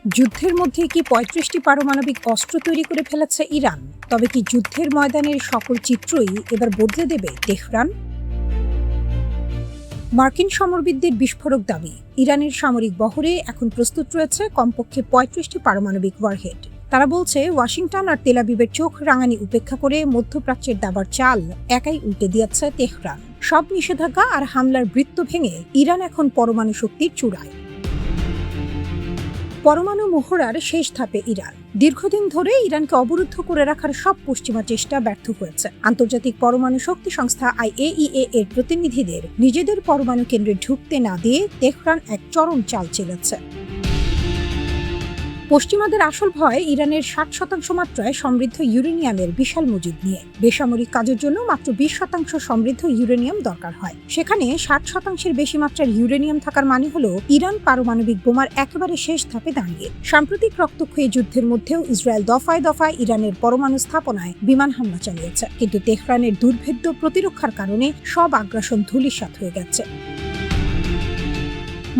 যুদ্ধের মধ্যে কি ৩৫টি পারমাণবিক অস্ত্র তৈরি করে ফেলেছে ইরান? তবে কি যুদ্ধের ময়দানের সকল চিত্রই এবার বদলে দেবে তেহরান? মার্কিন সমরবিদদের বিস্ফোরক দাবি, ইরানের সামরিক বহরে এখন প্রস্তুত রয়েছে কমপক্ষে ৩৫টি পারমাণবিক ওয়ারহেড। তারা বলছে ওয়াশিংটন আর তেল আবিবের চোখ রাঙানি উপেক্ষা করে মধ্যপ্রাচ্যের দাবার চাল একাই উল্টে দিয়েছে তেহরান। সব নিষেধাজ্ঞা আর হামলার বৃত্ত ভেঙে ইরান এখন পরমাণু শক্তির চূড়ায়। পরমাণু মহড়ার শেষ ধাপে ইরান। দীর্ঘদিন ধরে ইরানকে অবরুদ্ধ করে রাখার সব পশ্চিমা চেষ্টা ব্যর্থ হয়েছে। আন্তর্জাতিক পরমাণু শক্তি সংস্থা IAEA এর প্রতিনিধিদের নিজেদের পরমাণু কেন্দ্রে ঢুকতে না দিয়ে তেহরান এক চরম চাল চেলেছে। পশ্চিমাদের আসল ভয় ইরানের ৬০% মাত্রায় সমৃদ্ধ ইউরেনিয়ামের বিশাল মজুদ নিয়ে। বেসামরিক কাজের জন্য মাত্র ২০% সমৃদ্ধ ইউরেনিয়াম দরকার হয়। সেখানে ৬০%-এর বেশি মাত্রার ইউরেনিয়াম থাকার মানে হলো ইরান পারমাণবিক বোমার একেবারে শেষ ধাপে দাঁড়িয়ে। সাম্প্রতিক রক্তক্ষয়ী যুদ্ধের মধ্যেও ইসরায়েল দফায় দফায় ইরানের পরমাণু স্থাপনায় বিমান হামলা চালিয়েছে, কিন্তু তেহরানের দুর্ভেদ্য প্রতিরক্ষার কারণে সব আগ্রাসন ধূলিসাৎ হয়ে গেছে।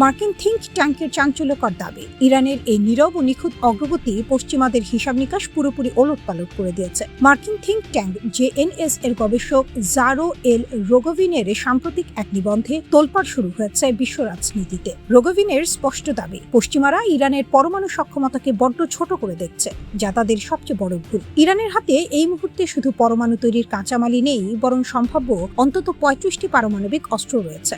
মার্কিন থিঙ্ক ট্যাঙ্কের চাঞ্চল্যকর দাবি, ইরানের এই নীরব ও নিখুঁত অগ্রগতি পশ্চিমাদের হিসাব নিকাশ পুরোপুরি ওলটপালট করে দিয়েছে। মার্কিন থিঙ্ক ট্যাঙ্ক JNS এর গবেষক জারো এল রোগোভিনের সাম্প্রতিক এক নিবন্ধে তোলপাড় শুরু হয়েছে বিশ্ব রাজনীতিতে। রোগোভিনের স্পষ্ট দাবি, পশ্চিমারা ইরানের পরমাণু সক্ষমতাকে বড্ড ছোট করে দেখছে, যা তাদের সবচেয়ে বড় ভুল। ইরানের হাতে এই মুহূর্তে শুধু পরমাণু তৈরির কাঁচামালই নেই, বরং সম্ভাব্য অন্তত ৩৫টি পারমাণবিক অস্ত্র রয়েছে।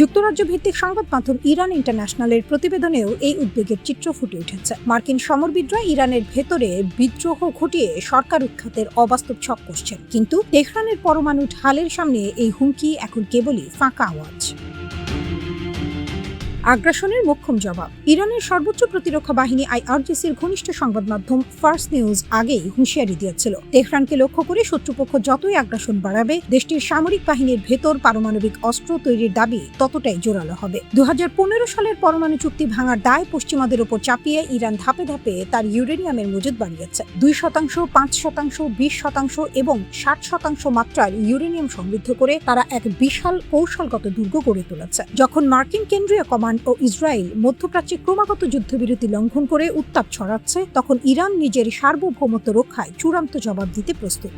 যুক্তরাজ্য ভিত্তিক সংবাদ মাধ্যম ইরান ইন্টারন্যাশনালের প্রতিবেদনেও এই উদ্বেগের চিত্র ফুটে উঠেছে। মার্কিন সমরবিদরা ইরানের ভেতরে বিদ্রোহ ঘটিয়ে সরকার উৎখাতের অবাস্তব ছক কষছেন, কিন্তু তেহরানের পরমাণু ঢালের সামনে এই হুমকি এখন কেবলই ফাঁকা আওয়াজ। আগ্রাসনের মোক্ষম জবাব। ইরানের সর্বোচ্চ প্রতিরক্ষা বাহিনী IRGCর ঘনিষ্ঠ সংবাদ মাধ্যম ফার্স্ট নিউজ আগেই হুঁশিয়ারি দিয়েছিল, তেহরানকে লক্ষ্য করে শত্রুপক্ষ যতই আগ্রাসন বাড়াবে, দেশটির সামরিক বাহিনীর ভেতর পারমাণবিক অস্ত্র তৈরির দাবি ততটাই জোরালো হবে। ২০১৫ সালের পরমাণু চুক্তি ভাঙার দায় পশ্চিমাদের ওপর চাপিয়ে ইরান ধাপে ধাপে তার ইউরেনিয়ামের মজুদ বাড়িয়েছে। ২%, ৫%, ২০% এবং ৬০% মাত্রার ইউরেনিয়াম সমৃদ্ধ করে তারা এক বিশাল কৌশলগত দুর্গ গড়ে তুলেছে। যখন মার্কিন কেন্দ্রীয় কমান্ড ও ইসরায়েল মধ্যপ্রাচ্যে ক্রমাগত যুদ্ধবিরতি লঙ্ঘন করে উত্তাপ ছড়াচ্ছে, তখন ইরান নিজের সার্বভৌমত্ব রক্ষায় চূড়ান্ত জবাব দিতে প্রস্তুত।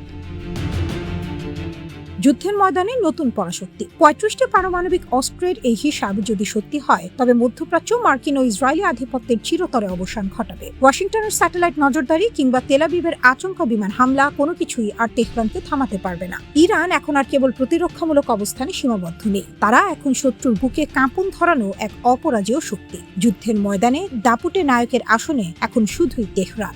যুদ্ধের ময়দানে নতুন পরাশক্তি। ৩৫টি পারমাণবিক অস্ত্রের এই হিসাব যদি সত্যি হয়, তবে মধ্যপ্রাচ্য মার্কিন ও ইসরায়েলি আধিপত্যের চিরতরে অবসান ঘটাবে। ওয়াশিংটনের স্যাটেলাইট নজরদারি কিংবা তেল আবিবের আচমকা বিমান হামলা কোনো কিছুই আর তেহরানকে থামাতে পারবে না। ইরান এখন আর কেবল প্রতিরক্ষামূলক অবস্থানে সীমাবদ্ধ নেই, তারা এখন শত্রুর বুকে কাঁপন ধরানো এক অপরাজেয় শক্তি। যুদ্ধের ময়দানে দাপুটে নায়কের আসনে এখন শুধুই তেহরান।